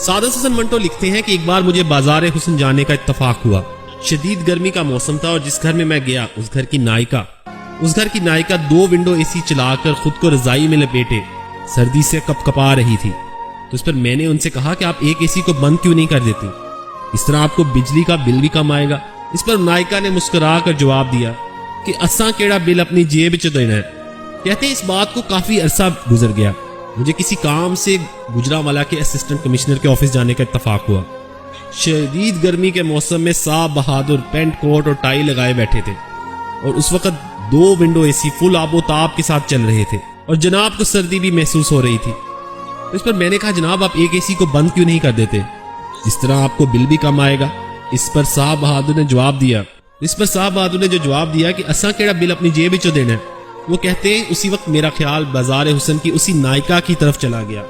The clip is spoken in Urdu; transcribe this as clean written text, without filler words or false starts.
سعادت حسن منٹو لکھتے ہیں کہ ایک بار مجھے بازار حسن جانے کا اتفاق ہوا۔ شدید گرمی کا موسم تھا اور جس گھر میں میں گیا اس گھر کی نائکا 2 ونڈو اے سی چلا کر خود کو رضائی میں لپیٹے سردی سے کپ کپا رہی تھی۔ تو اس پر میں نے ان سے کہا کہ آپ ایک اے سی کو بند کیوں نہیں کر دیتی، اس طرح آپ کو بجلی کا بل بھی کم آئے گا۔ اس پر نائکا نے مسکرا کر جواب دیا کہ اساں کیڑا بل اپنی جیب چ دینا ہے۔ کہتے ہیں اس بات کو کافی عرصہ گزر گیا، مجھے کسی کام سے گجرانوالہ کے اسسٹنٹ کمشنر کے آفس جانے کا اتفاق ہوا۔ شدید گرمی کے موسم میں صاحب بہادر پینٹ کوٹ اور ٹائی لگائے بیٹھے تھے اور اس وقت 2 ونڈو اے سی فل آب و تاب کے ساتھ چل رہے تھے اور جناب کو سردی بھی محسوس ہو رہی تھی۔ اس پر میں نے کہا جناب آپ ایک اے سی کو بند کیوں نہیں کر دیتے، اس طرح آپ کو بل بھی کم آئے گا۔ اس پر صاحب بہادر نے جو جواب دیا کہ اساں کیڑا بل اپنی جیب وچوں دینا ہے۔ وہ کہتے ہیں اسی وقت میرا خیال بازار حسن کی اسی نائکا کی طرف چلا گیا۔